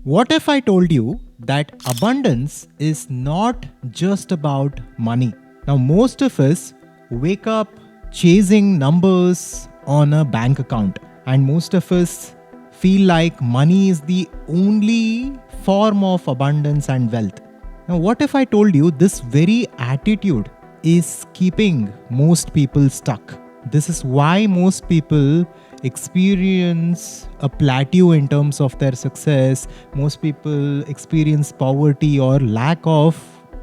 What if I told you that abundance is not just about money? Now, most of us wake up chasing numbers on a bank account, and most of us feel like money is the only form of abundance and wealth. Now, what if I told you this very attitude is keeping most people stuck? This is why most people experience a plateau in terms of their success. Most people experience poverty or lack of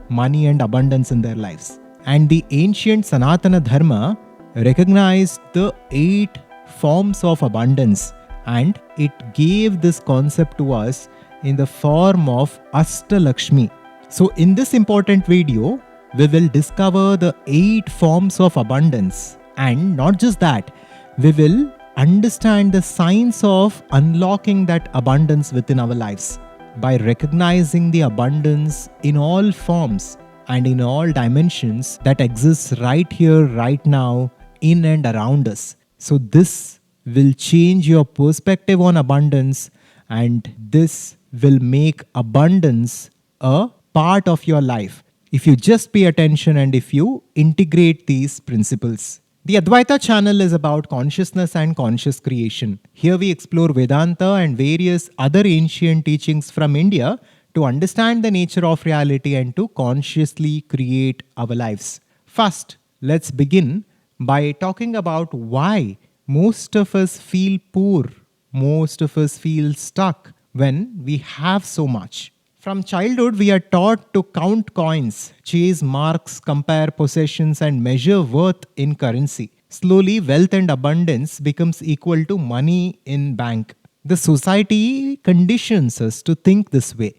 money and abundance in their lives. And the ancient Sanatana Dharma recognized the 8 forms of abundance, and it gave this concept to us in the form of Ashtalakshmi. So in this important video, we will discover the 8 forms of abundance, and not just that, we will understand the science of unlocking that abundance within our lives by recognizing the abundance in all forms and in all dimensions that exists right here, right now, in and around us. So this will change your perspective on abundance, and this will make abundance a part of your life if you just pay attention and if you integrate these principles. The Adhvaitha channel is about consciousness and conscious creation. Here we explore Vedanta and various other ancient teachings from India to understand the nature of reality and to consciously create our lives. First, let's begin by talking about why most of us feel poor, most of us feel stuck when we have so much. From childhood, we are taught to count coins, chase marks, compare possessions, and measure worth in currency. Slowly, wealth and abundance becomes equal to money in bank. The society conditions us to think this way.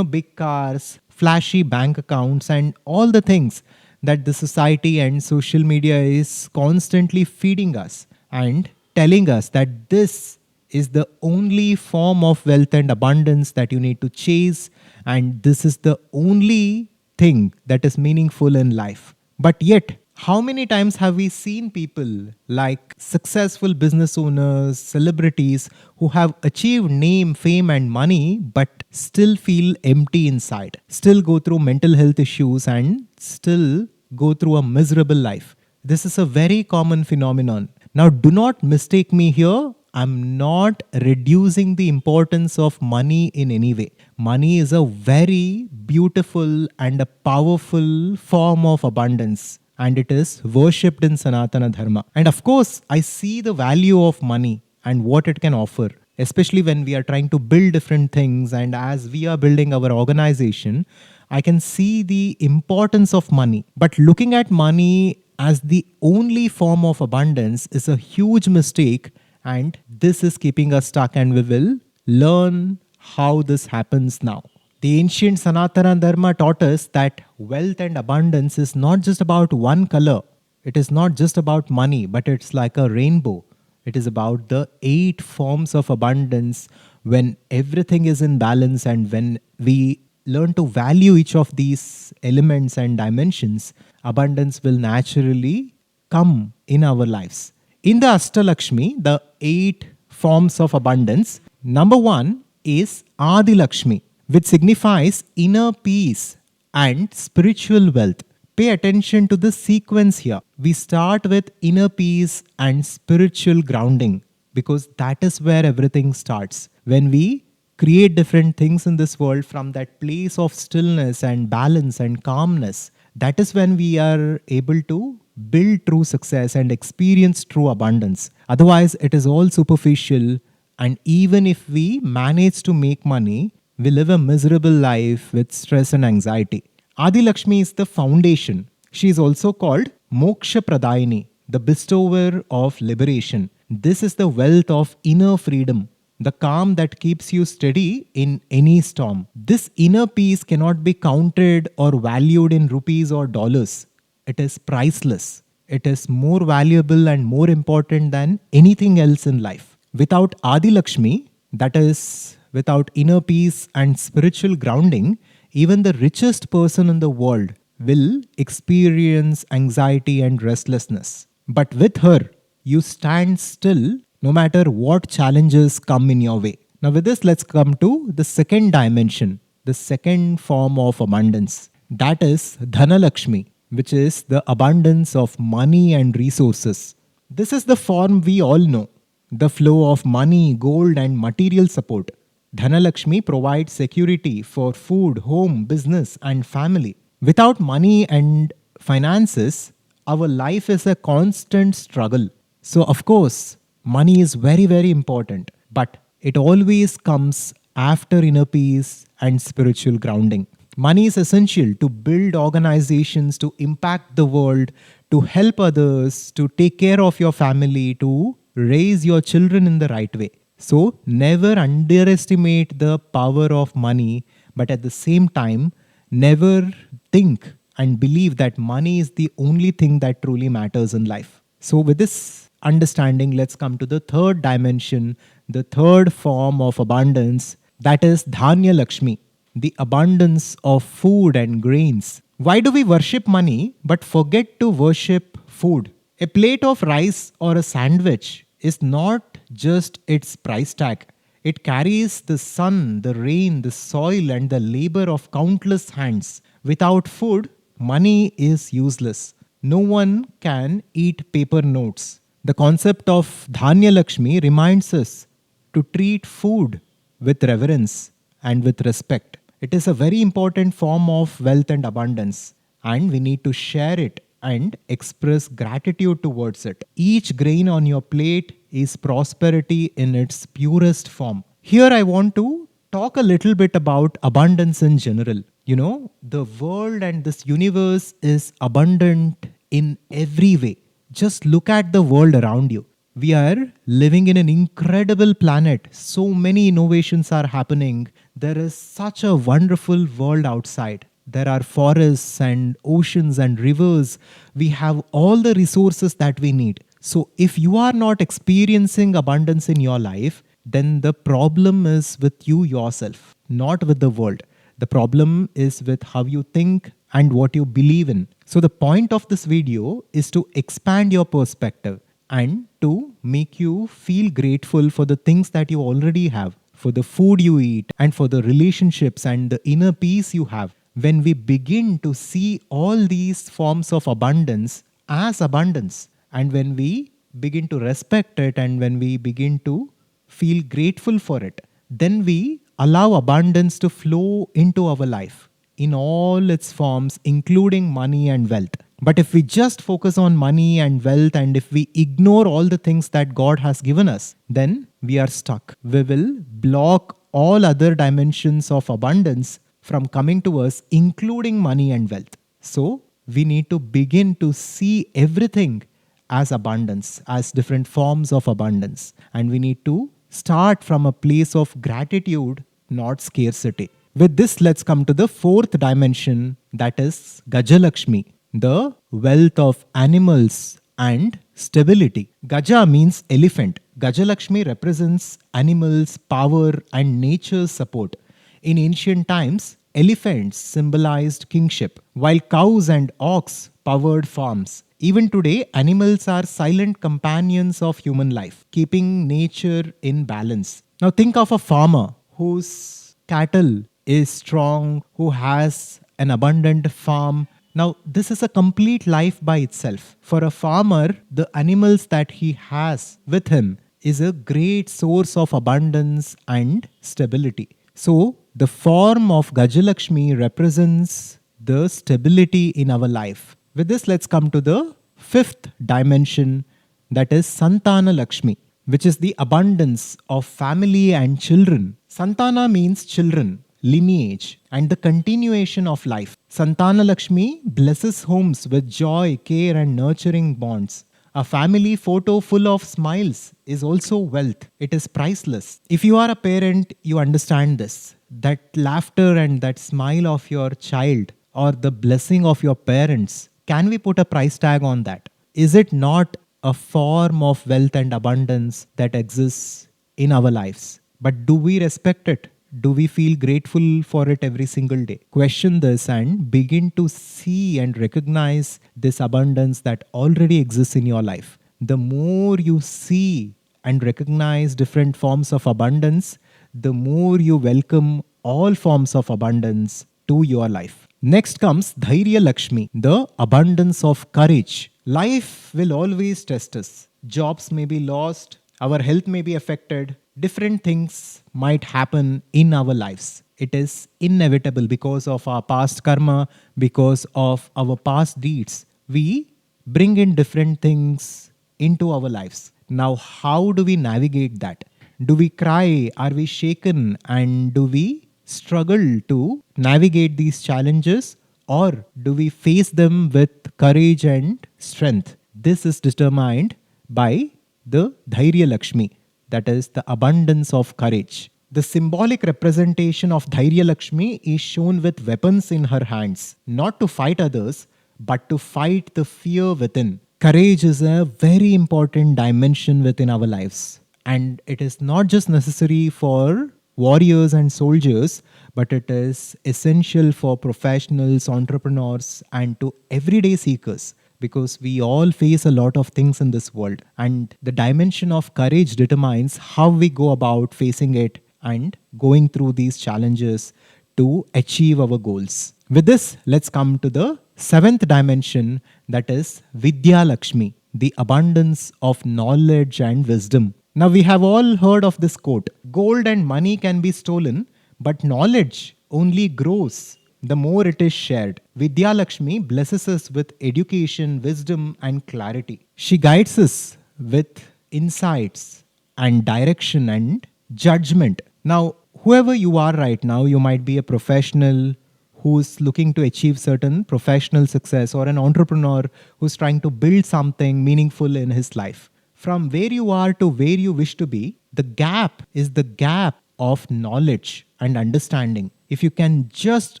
Big cars, flashy bank accounts, and all the things that the society and social media is constantly feeding us and telling us that this is the only form of wealth and abundance that you need to chase, and this is the only thing that is meaningful in life. But yet, how many times have we seen people like successful business owners, celebrities who have achieved name, fame, and money but still feel empty inside, still go through mental health issues, and still go through a miserable life? This is a very common phenomenon. Now, do not mistake me here. I'm not reducing the importance of money in any way. Money is a very beautiful and a powerful form of abundance, and it is worshipped in Sanatana Dharma. And of course, I see the value of money and what it can offer, especially when we are trying to build different things. And as we are building our organization, I can see the importance of money. But looking at money as the only form of abundance is a huge mistake, and this is keeping us stuck, and we will learn how this happens now. The ancient Sanatana Dharma taught us that wealth and abundance is not just about one color. It is not just about money, but it's like a rainbow. It is about the 8 forms of abundance. When everything is in balance and when we learn to value each of these elements and dimensions, abundance will naturally come in our lives. In the Ashtalakshmi, the 8 forms of abundance, number 1 is Adilakshmi, which signifies inner peace and spiritual wealth. Pay attention to the sequence here. We start with inner peace and spiritual grounding because that is where everything starts. When we create different things in this world from that place of stillness and balance and calmness, that is when we are able to build true success and experience true abundance. Otherwise, it is all superficial, and even if we manage to make money, we live a miserable life with stress and anxiety. Adi Lakshmi is the foundation. She is also called Moksha Pradayini, the bestower of liberation. This is the wealth of inner freedom, the calm that keeps you steady in any storm. This inner peace cannot be counted or valued in rupees or dollars. It is priceless. It is more valuable and more important than anything else in life. Without Adi Lakshmi, that is, without inner peace and spiritual grounding, even the richest person in the world will experience anxiety and restlessness. But with her, you stand still no matter what challenges come in your way. Now, with this, let's come to the second dimension, the second form of abundance. That is Dhanalakshmi, which is the abundance of money and resources. This is the form we all know, the flow of money, gold, and material support. Dhanalakshmi provides security for food, home, business, and family. Without money and finances, our life is a constant struggle. So, of course, money is very, very important, but it always comes after inner peace and spiritual grounding. Money is essential to build organizations, to impact the world, to help others, to take care of your family, to raise your children in the right way. So, never underestimate the power of money, but at the same time, never think and believe that money is the only thing that truly matters in life. So, with this understanding, let's come to the third dimension, the third form of abundance, that is Dhanya Lakshmi, the abundance of food and grains. Why do we worship money but forget to worship food? A plate of rice or a sandwich is not just its price tag. It carries the sun, the rain, the soil, and the labor of countless hands. Without food, money is useless. No one can eat paper notes. The concept of Dhanya Lakshmi reminds us to treat food with reverence and with respect. It is a very important form of wealth and abundance, and we need to share it and express gratitude towards it. Each grain on your plate is prosperity in its purest form. Here, I want to talk a little bit about abundance in general. You know, the world and this universe is abundant in every way. Just look at the world around you. We are living in an incredible planet. So many innovations are happening. There is such a wonderful world outside. There are forests and oceans and rivers. We have all the resources that we need. So, if you are not experiencing abundance in your life, then the problem is with you yourself, not with the world. The problem is with how you think and what you believe in. So, the point of this video is to expand your perspective and to make you feel grateful for the things that you already have, for the food you eat, and for the relationships and the inner peace you have. When we begin to see all these forms of abundance as abundance, and when we begin to respect it, and when we begin to feel grateful for it, then we allow abundance to flow into our life in all its forms, including money and wealth. But if we just focus on money and wealth, and if we ignore all the things that God has given us, then we are stuck. We will block all other dimensions of abundance from coming to us, including money and wealth. So, we need to begin to see everything as abundance, as different forms of abundance. And we need to start from a place of gratitude, not scarcity. With this, let's come to the fourth dimension, that is Gajalakshmi, the wealth of animals and stability. Gaja means elephant. Gajalakshmi represents animals, power, and nature's support. In ancient times, elephants symbolized kingship, while cows and ox powered farms. Even today, animals are silent companions of human life, keeping nature in balance. Now, think of a farmer whose cattle is strong, who has an abundant farm. Now, this is a complete life by itself. For a farmer, the animals that he has with him is a great source of abundance and stability. So, the form of Gajalakshmi represents the stability in our life. With this, let's come to the fifth dimension, that is Santana Lakshmi, which is the abundance of family and children. Santana means children, lineage, and the continuation of life. Santana Lakshmi blesses homes with joy, care, and nurturing bonds. A family photo full of smiles is also wealth. It is priceless. If you are a parent, you understand this. That laughter and that smile of your child, or the blessing of your parents, can we put a price tag on that? Is it not a form of wealth and abundance that exists in our lives? But do we respect it? Do we feel grateful for it every single day? Question this and begin to see and recognize this abundance that already exists in your life. The more you see and recognize different forms of abundance, the more you welcome all forms of abundance to your life. Next comes Dhairya Lakshmi, the abundance of courage. Life will always test us. Jobs may be lost, our health may be affected, different things might happen in our lives. It is inevitable because of our past karma, because of our past deeds. We bring in different things into our lives. Now, how do we navigate that? Do we cry? Are we shaken? And do we struggle to navigate these challenges? Or do we face them with courage and strength? This is determined by the Dhairya Lakshmi, that is the abundance of courage. The symbolic representation of Dhairya Lakshmi is shown with weapons in her hands, not to fight others, but to fight the fear within. Courage is a very important dimension within our lives. And it is not just necessary for warriors and soldiers, but it is essential for professionals, entrepreneurs, and to everyday seekers, because we all face a lot of things in this world. And the dimension of courage determines how we go about facing it and going through these challenges to achieve our goals. With this, let's come to the seventh dimension, that is Vidya Lakshmi, the abundance of knowledge and wisdom. Now, we have all heard of this quote: gold and money can be stolen, but knowledge only grows the more it is shared. Vidya Lakshmi blesses us with education, wisdom, and clarity. She guides us with insights and direction and judgment. Now, whoever you are right now, you might be a professional who's looking to achieve certain professional success, or an entrepreneur who's trying to build something meaningful in his life. From where you are to where you wish to be, the gap is the gap of knowledge and understanding. If you can just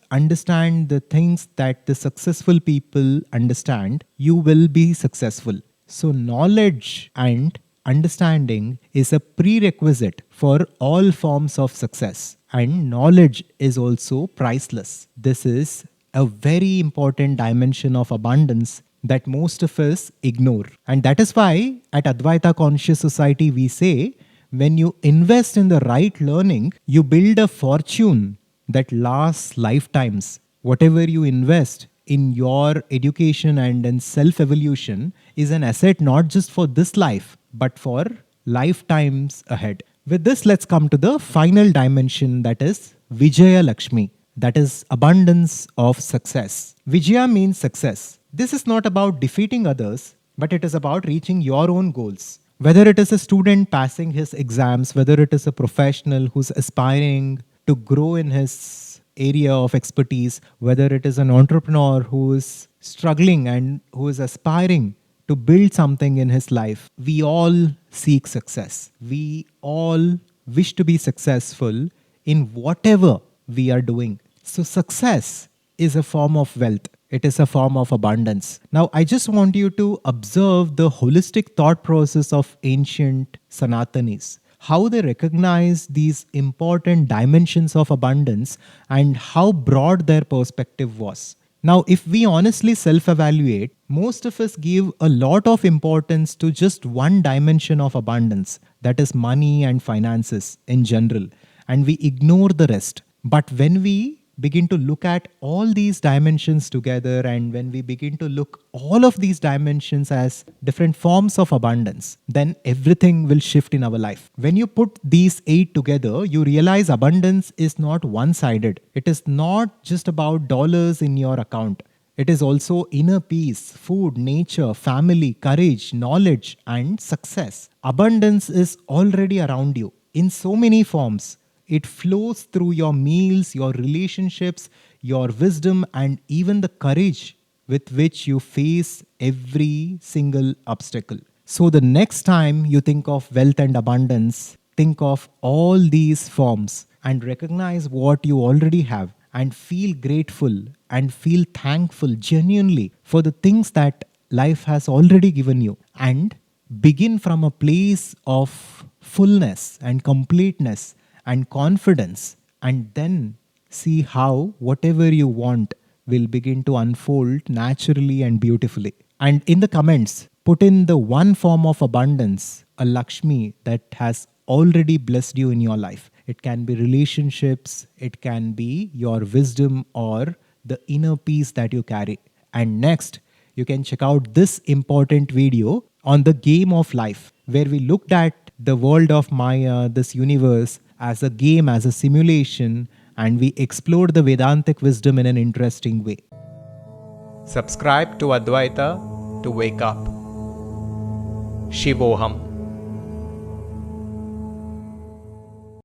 understand the things that the successful people understand, you will be successful. So, knowledge and understanding is a prerequisite for all forms of success, and knowledge is also priceless. This is a very important dimension of abundance that most of us ignore. And that is why at Advaitha Conscious Society we say, when you invest in the right learning, you build a fortune that lasts lifetimes. Whatever you invest in your education and in self evolution is an asset not just for this life, but for lifetimes ahead. With this, let's come to the final dimension, that is Vijaya Lakshmi, that is abundance of success. Vijaya means success. This is not about defeating others, but it is about reaching your own goals. Whether it is a student passing his exams, whether it is a professional who's aspiring to grow in his area of expertise, whether it is an entrepreneur who is struggling and who is aspiring to build something in his life, we all seek success. We all wish to be successful in whatever we are doing. So, success is a form of wealth. It is a form of abundance. Now, I just want you to observe the holistic thought process of ancient Sanatanis, how they recognize these important dimensions of abundance and how broad their perspective was. Now, if we honestly self-evaluate, most of us give a lot of importance to just one dimension of abundance, that is money and finances in general, and we ignore the rest. But when we begin to look at all these dimensions together, and when we begin to look all of these dimensions as different forms of abundance, then everything will shift in our life. When you put these 8 together, you realize abundance is not one-sided. It is not just about dollars in your account. It is also inner peace, food, nature, family, courage, knowledge, and success. Abundance is already around you in so many forms. It flows through your meals, your relationships, your wisdom, and even the courage with which you face every single obstacle. So, the next time you think of wealth and abundance, think of all these forms and recognize what you already have, and feel grateful and feel thankful genuinely for the things that life has already given you, and begin from a place of fullness and completeness and confidence, and then see how whatever you want will begin to unfold naturally and beautifully. And in the comments, put in the one form of abundance, a Lakshmi that has already blessed you in your life. it can be relationships, it can be your wisdom or the inner peace that you carry. And next, you can check out this important video on the game of life, where we looked at the world of Maya, this universe, as a game, as a simulation, and we explored the Vedantic wisdom in an interesting way. Subscribe to Adhvaitha to wake up. Shivoham.